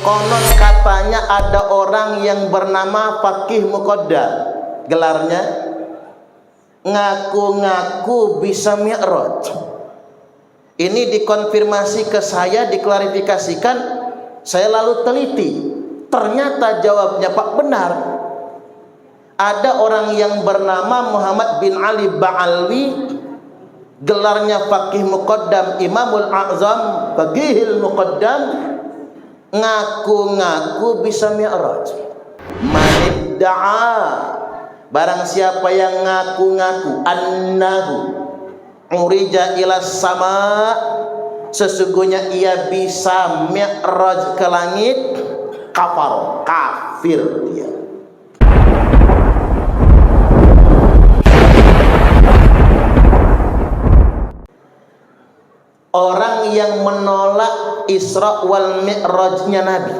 Konon katanya ada orang yang bernama Faqih Muqaddam, gelarnya ngaku-ngaku bisa mi'raj. Ini dikonfirmasi ke saya, diklarifikasikan, saya lalu teliti. Ternyata jawabnya Pak benar. Ada orang yang bernama Muhammad bin Ali Ba'alwi, gelarnya Faqih Muqaddam, Imamul A'zam, Faqihil Muqaddam, ngaku-ngaku bisa mi'raj. Manidda'a, barang siapa yang ngaku-ngaku annahu urija ila sama, sesungguhnya ia bisa mi'raj ke langit, kafar, kafir dia. Orang yang menolak Isra wal Mi'rajnya Nabi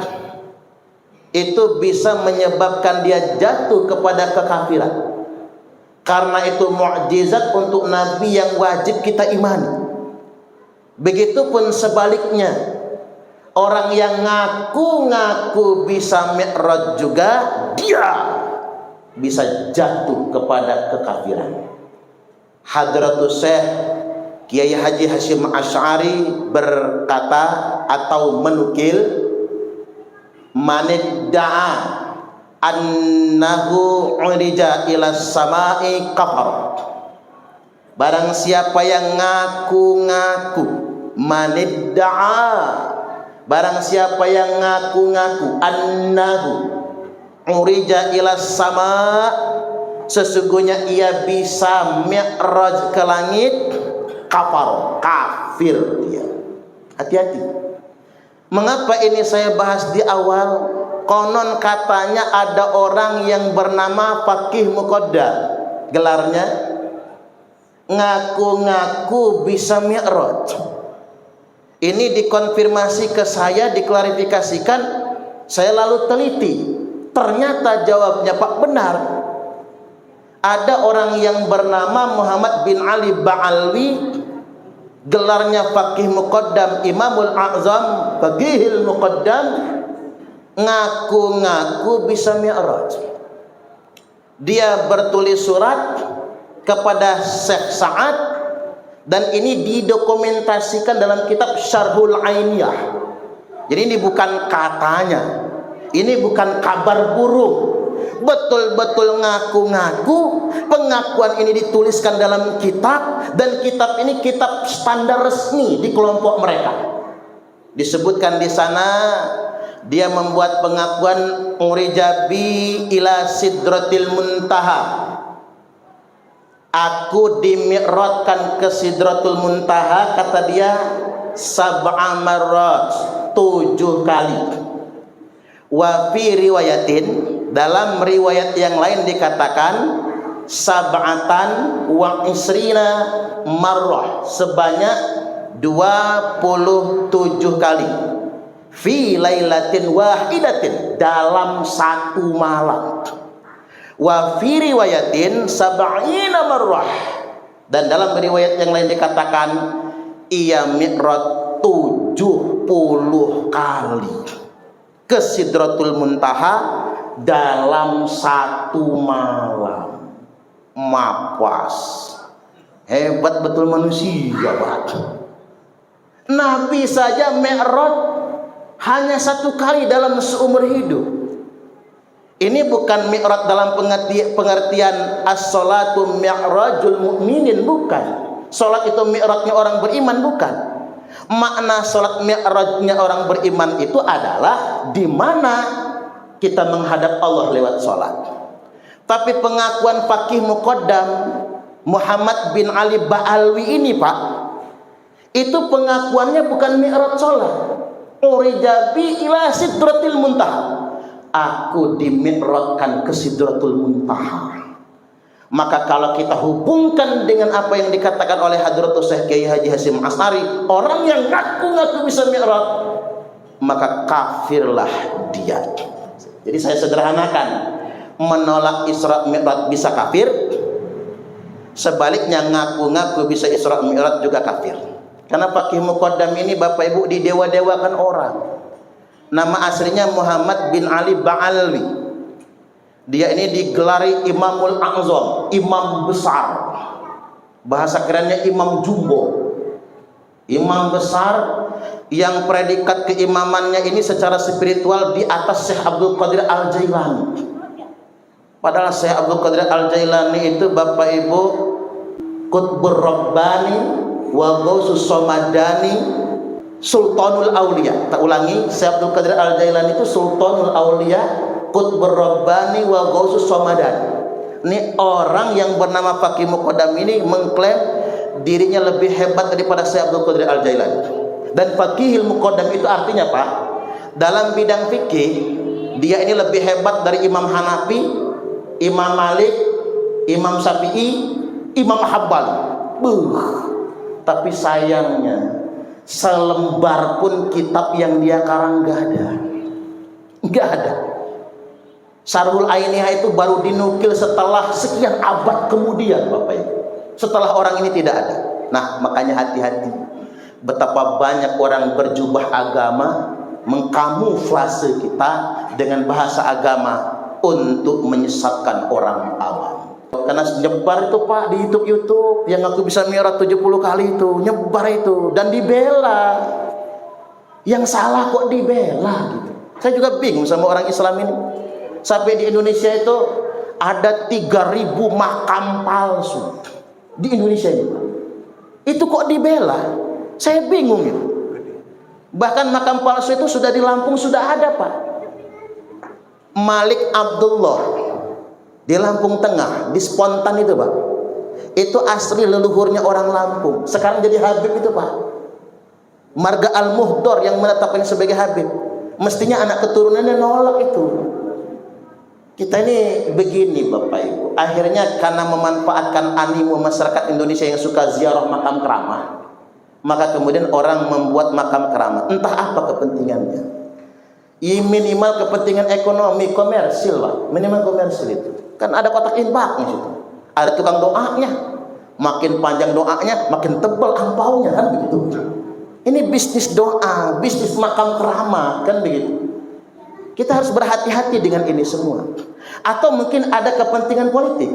itu bisa menyebabkan dia jatuh kepada kekafiran. Karena itu mukjizat untuk Nabi yang wajib kita imani. Begitupun sebaliknya, orang yang ngaku-ngaku bisa mi'raj juga, dia bisa jatuh kepada kekafiran. Hadratus Syekh Kiai Haji Hasyim Asy'ari berkata atau menukil, manidda'a annahu urija ila sama'i kafar. Barang siapa yang ngaku-ngaku, manidda'a, barang siapa yang ngaku-ngaku annahu urija ila sama, sesungguhnya ia bisa mi'raj ke langit, kafar, kafir dia. Hati-hati. Mengapa ini saya bahas di awal? Konon katanya ada orang yang bernama Faqih Muqaddam, gelarnya ngaku-ngaku bisa mi'raj. Ini dikonfirmasi ke saya, diklarifikasikan, saya lalu teliti. Ternyata jawabnya Pak benar. Ada orang yang bernama Muhammad bin Ali Ba'alwi, gelarnya Faqih Muqaddam, Imamul A'zam, Faqihil Muqaddam, ngaku-ngaku bisa mi'raj. Dia bertulis surat kepada Syekh Sa'ad, dan ini didokumentasikan dalam kitab Syarhul Ainiyah. Jadi ini bukan katanya, ini bukan kabar burung, betul-betul ngaku-ngaku. Pengakuan ini dituliskan dalam kitab, dan kitab ini kitab standar resmi di kelompok mereka. Disebutkan di sana dia membuat pengakuan urijabi ila sidratil muntaha, aku dimi'rajkan ke sidratul muntaha, kata dia, sab'a marrat, 7 kali. Wa fi riwayatin, dalam riwayat yang lain dikatakan sab'atan wa isrina marrah, sebanyak 27 kali. Fi lailatin wahidatin, dalam satu malam. Wa fi riwayatin sab'ina marrah, dan dalam riwayat yang lain dikatakan ia mi'raj 70 kali ke Sidratul Muntaha dalam satu malam. Mapas, hebat betul manusia, Pak. Nabi saja mi'raj hanya 1 kali dalam seumur hidup. Ini bukan mi'raj dalam pengertian as-salatu mi'rajul mu'minin, bukan. Salat itu mi'rajnya orang beriman, bukan. Makna salat mi'rajnya orang beriman itu adalah di mana kita menghadap Allah lewat salat. Tapi pengakuan Faqih Muqaddam Muhammad bin Ali Ba'alwi ini, Pak, itu pengakuannya bukan mi'raj salat. Urijabi ila sidratil muntaha, aku dimi'rajkan ke sidratul muntaha. Maka kalau kita hubungkan dengan apa yang dikatakan oleh Hadratus Syekh Kiai Haji Hasyim Asy'ari, orang yang ngaku-ngaku bisa mi'raj, maka kafirlah dia. Jadi saya sederhanakan, menolak Isra Mi'raj bisa kafir, sebaliknya ngaku-ngaku bisa Isra Mi'raj juga kafir. Karena Faqih Muqaddam ini Bapak Ibu didewa-dewakan orang. Nama aslinya Muhammad bin Ali Ba'alwi. Dia ini digelari Imamul A'zam, imam besar. Bahasa kerennya imam jumbo. Imam besar yang predikat keimamannya ini secara spiritual di atas Syekh Abdul Qadir Al-Jailani. Padahal Syekh Abdul Qadir Al-Jailani itu Bapak Ibu Qutbur Rabbani wa Ghausus Samadani Sultanul Aulia. Tak ulangi, Syekh Abdul Qadir Al-Jailani itu Sultanul Aulia, Qutbur Rabbani wa Ghausus Samadani. Ini orang yang bernama Faqih Muqaddam ini mengklaim dirinya lebih hebat daripada Syekh Abdul Qadir Al-Jailani. Dan Faqihil Muqaddam itu artinya Pak, dalam bidang fikih dia ini lebih hebat dari Imam Hanafi, Imam Malik, Imam Syafi'i, Imam Hambali. Tapi sayangnya selembar pun kitab yang dia karang nggak ada. Syarhul Ainiyah itu baru dinukil setelah sekian abad kemudian Bapak Ibu. Setelah orang ini tidak ada. Nah, makanya hati-hati. Betapa banyak orang berjubah agama mengkamuflase kita dengan bahasa agama untuk menyesatkan orang awam. Karena nyebar itu Pak di YouTube yang aku bisa mi'raj 70 kali itu, nyebar itu dan dibela. Yang salah kok dibela gitu. Saya juga bingung sama orang Islam ini. Sampai di Indonesia itu ada 3.000 makam palsu. Di Indonesia ini itu kok dibela? Saya bingung itu. Bahkan makam palsu itu sudah di Lampung sudah ada Pak. Malik Abdullah di Lampung Tengah, di Spontan itu Pak, itu asli leluhurnya orang Lampung, sekarang jadi Habib itu Pak. Marga Al-Muhdor yang menetapkannya sebagai Habib, mestinya anak keturunannya nolak itu. Kita ini begini Bapak Ibu, akhirnya karena memanfaatkan animo masyarakat Indonesia yang suka ziarah makam keramat, maka kemudian orang membuat makam keramat. Entah apa kepentingannya. Minimal kepentingan ekonomi, komersil lah, minimal komersil itu. Kan ada kotak infaknya situ. Ada tukang doanya. Makin panjang doanya, makin tebal angpaunya kan begitu. Ini bisnis doa, bisnis makam keramat kan begitu. Kita harus berhati-hati dengan ini semua. Atau mungkin ada kepentingan politik.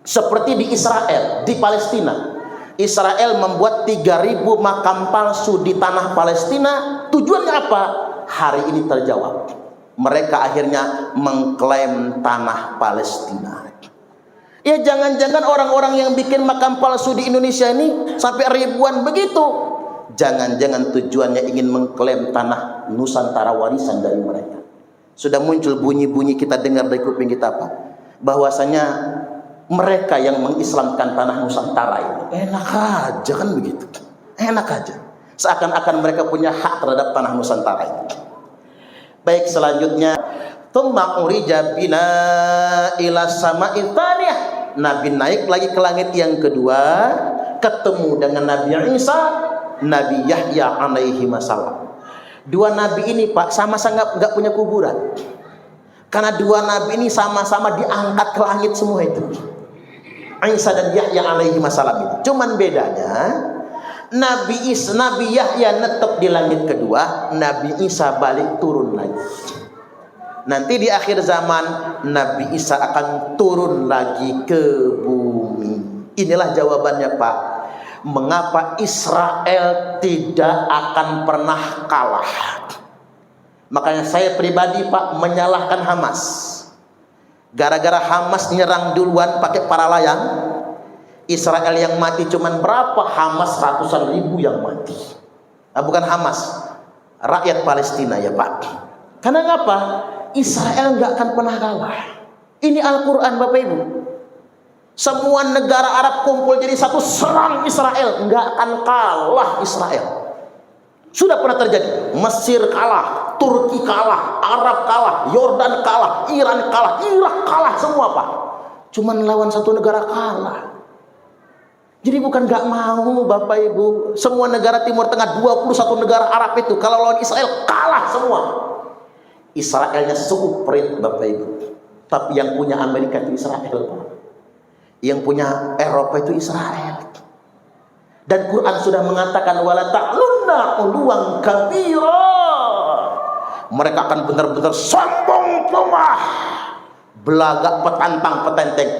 Seperti di Israel, di Palestina. Israel membuat 3.000 makam palsu di tanah Palestina. Tujuannya apa? Hari ini terjawab. Mereka akhirnya mengklaim tanah Palestina. Ya jangan-jangan orang-orang yang bikin makam palsu di Indonesia ini sampai ribuan begitu, jangan-jangan tujuannya ingin mengklaim tanah Nusantara warisan dari mereka. Sudah muncul bunyi-bunyi kita dengar dari kuping kita Pak, bahwasanya mereka yang mengislamkan tanah Nusantara ini enak aja kan begitu, enak aja, seakan-akan mereka punya hak terhadap tanah Nusantara ini. Baik, selanjutnya tsumma urija bina ila sama'il tsaniyah. Nabi naik lagi ke langit yang kedua, ketemu dengan Nabi Isa, Nabi Yahya alaihi wasallam. Dua nabi ini Pak sama-sama nggak punya kuburan. Karena dua nabi ini sama-sama diangkat ke langit semua itu. Isa dan Yahya alaihi wasallam ini. Cuman bedanya Nabi Yahya netep di langit kedua, Nabi Isa balik turun lagi. Nanti di akhir zaman Nabi Isa akan turun lagi ke bumi. Inilah jawabannya Pak. Mengapa Israel tidak akan pernah kalah? Makanya saya pribadi Pak menyalahkan Hamas. Gara-gara Hamas nyerang duluan pakai para layang, Israel yang mati cuman berapa? Hamas ratusan ribu yang mati. Nah, bukan Hamas, rakyat Palestina ya Pak. Karena ngapa? Israel nggak akan pernah kalah. Ini Al-Quran Bapak Ibu. Semua negara Arab kumpul jadi satu, serang Israel, nggak akan kalah Israel. Sudah pernah terjadi. Mesir kalah, Turki kalah, Arab kalah, Yordan kalah, Iran kalah, Irak kalah, semua Pak. Cuman lawan satu negara kalah. Jadi bukan nggak mau Bapak Ibu, semua negara Timur Tengah 21 negara Arab itu kalau lawan Israel kalah semua. Israelnya seuprit Bapak Ibu. Tapi yang punya Amerika itu Israel Pak. Yang punya Eropa itu Israel. Dan Quran sudah mengatakan wala ta'lunna uluwan kabira. mereka akan benar-benar sombong lemah, belagak petantang petenteng,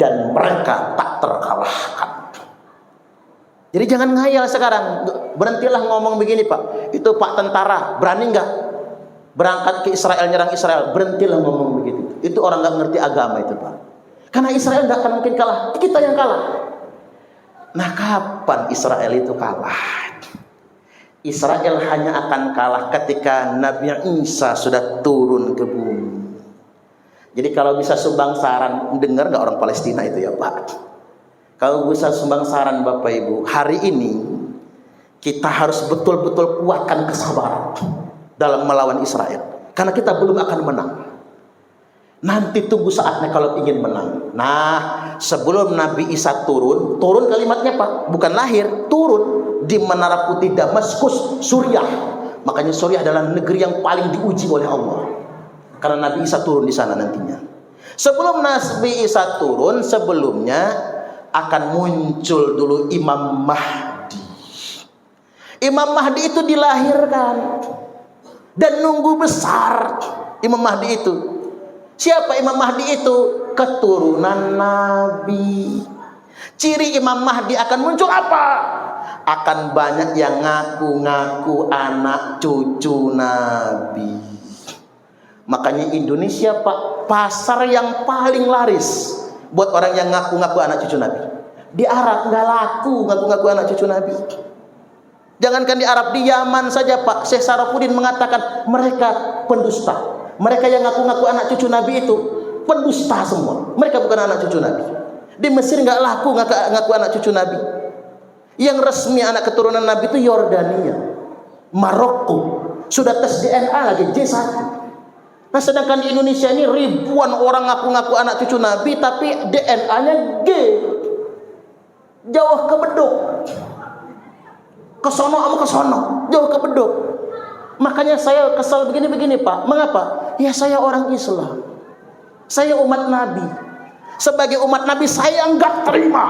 dan mereka tak terkalahkan. Jadi jangan ngayal sekarang, berhentilah ngomong begini Pak, itu Pak tentara, berani nggak berangkat ke Israel, nyerang Israel? Berhentilah ngomong begitu, itu orang nggak ngerti agama itu Pak. Karena Israel nggak akan mungkin kalah, kita yang kalah. Nah, kapan Israel itu kalah? Israel hanya akan kalah ketika Nabi Isa sudah turun ke bumi. Jadi kalau bisa sumbang saran, dengar nggak orang Palestina itu ya Pak? Kalau bisa sumbang saran Bapak Ibu, hari ini kita harus betul-betul kuatkan kesabaran dalam melawan Israel. Karena kita belum akan menang. Nanti tunggu saatnya kalau ingin menang. Nah, sebelum Nabi Isa turun kalimatnya Pak, bukan lahir, turun di Menara Putih Damaskus, Suriah. Makanya Suriah adalah negeri yang paling diuji oleh Allah. Karena Nabi Isa turun di sana nantinya. Sebelum Nabi Isa turun, sebelumnya akan muncul dulu Imam Mahdi. Imam Mahdi itu dilahirkan dan nunggu besar Imam Mahdi itu. Siapa Imam Mahdi itu? Keturunan Nabi. Ciri Imam Mahdi akan muncul apa? Akan banyak yang ngaku-ngaku anak cucu Nabi. Makanya Indonesia Pak, pasar yang paling laris buat orang yang ngaku-ngaku anak cucu Nabi. Di Arab nggak laku ngaku-ngaku anak cucu Nabi. Jangankan di Arab, di Yaman saja Pak, Syekh Sarafuddin mengatakan mereka pendusta. Mereka yang ngaku-ngaku anak cucu Nabi itu pendusta semua. Mereka bukan anak cucu Nabi. Di Mesir nggak laku ngaku anak cucu Nabi. Yang resmi anak keturunan Nabi itu Yordania, Maroko. Sudah tes DNA lagi J1. Nah, sedangkan di Indonesia ini ribuan orang ngaku-ngaku anak cucu Nabi, tapi DNA-nya G. Jauh ke beduk. Kesono sama kesono, jauh ke beduk. Makanya saya kesal begini-begini Pak. Mengapa? Ya saya orang Islam, saya umat Nabi. Sebagai umat Nabi saya enggak terima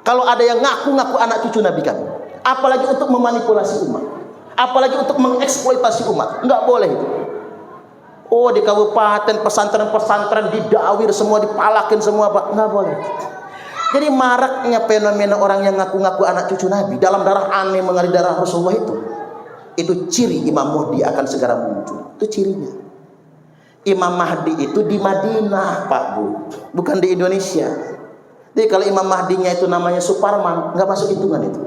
kalau ada yang ngaku-ngaku anak cucu Nabi kan. Apalagi untuk memanipulasi umat, apalagi untuk mengeksploitasi umat. Enggak boleh itu. Oh, di kabupaten pesantren-pesantren didawir semua, dipalakin semua Pak. Enggak boleh. Jadi maraknya fenomena orang yang ngaku-ngaku anak cucu Nabi dalam darah aneh mengalir darah Rasulullah itu ciri Imam Mahdi akan segera muncul. Itu cirinya. Imam Mahdi itu di Madinah Pak Bu, bukan di Indonesia. Jadi kalau Imam Mahdinya itu namanya Suparman, nggak masuk hitungan itu.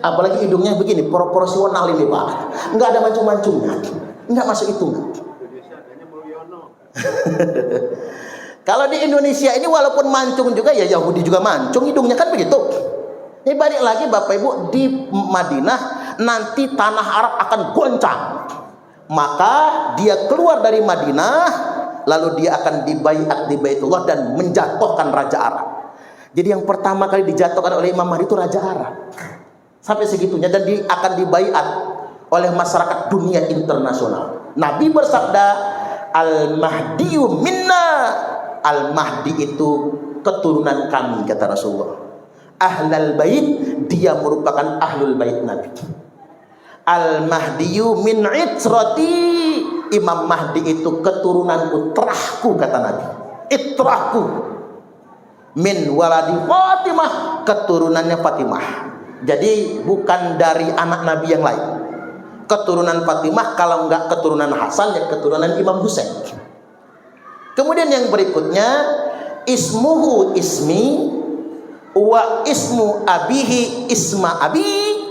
Apalagi hidungnya begini, proporsional ini Pak, nggak ada mancung-mancungnya, nggak masuk hitungan. Kalau di Indonesia ini walaupun mancung juga, ya Yahudi juga mancung hidungnya kan begitu. Ini balik lagi Bapak Ibu, di Madinah nanti tanah Arab akan goncang. Maka dia keluar dari Madinah, lalu dia akan dibaiat di Baitullah dan menjatuhkan Raja Arab. Jadi yang pertama kali dijatuhkan oleh Imam Mahdi itu Raja Arab. Sampai segitunya, dan akan dibaiat oleh masyarakat dunia internasional. Nabi bersabda, Al-Mahdiyu minna. Al-Mahdi itu keturunan kami, kata Rasulullah. Ahlul bait, dia merupakan ahlul bait Nabi. Al-Mahdiyu min itrati. Imam Mahdi itu keturunanku, terahku, kata Nabi. Itrahku. Min waladi Fatimah, keturunannya Fatimah. Jadi bukan dari anak Nabi yang lain. Keturunan Fatimah, kalau enggak keturunan Hasan, ya keturunan Imam Husain. Kemudian yang berikutnya, ismuhu ismi wa ismu abihi isma abi.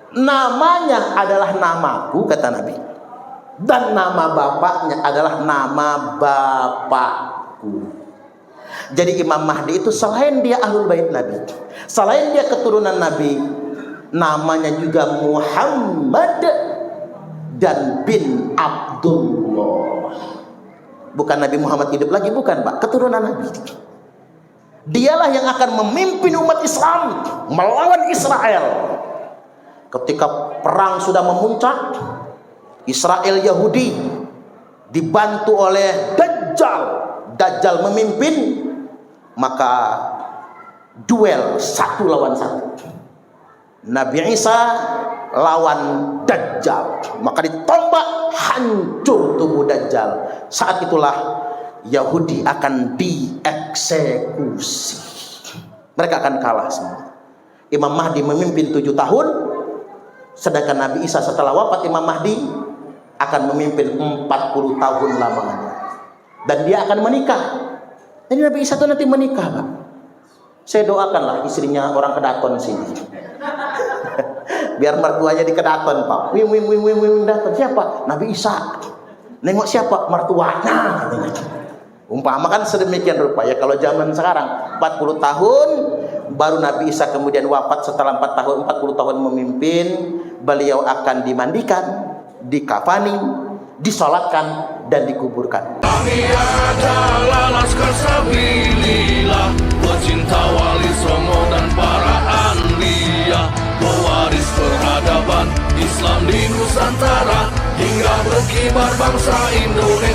Namanya adalah namaku, kata Nabi, dan nama bapaknya adalah nama bapakku. Jadi Imam Mahdi itu selain dia ahlul bait Nabi, selain dia keturunan Nabi, namanya juga Muhammad dan bin Abdullah. Bukan Nabi Muhammad hidup lagi, bukan Pak, keturunan Nabi. Dialah yang akan memimpin umat Islam melawan Israel. Ketika perang sudah memuncak, Israel Yahudi dibantu oleh Dajjal memimpin, maka duel satu lawan satu. Nabi Isa lawan Dajjal, maka ditombak hancur tubuh Dajjal. Saat itulah Yahudi akan dieksekusi. Mereka akan kalah semua. Imam Mahdi memimpin 7 tahun, sedangkan Nabi Isa setelah wafat Imam Mahdi akan memimpin 40 tahun lamanya. Dan dia akan menikah. Jadi Nabi Isa itu nanti menikah, Pak. Saya doakanlah istrinya orang Kedaton sini. Biar mertuanya di Kedaton, Pak. Wim datang. Siapa? Nabi Isa. Nengok siapa? Mertuanya. Umpama kan sedemikian rupa ya. Kalau zaman sekarang 40 tahun baru Nabi Isa kemudian wafat setelah 40 tahun memimpin, beliau akan dimandikan, dikafani, disolatkan dan dikuburkan. Kami adalah laskar sabilillah, pecinta wali songo dan para anbiya, pewaris peradaban Islam di Nusantara hingga berkibar bangsa Indonesia.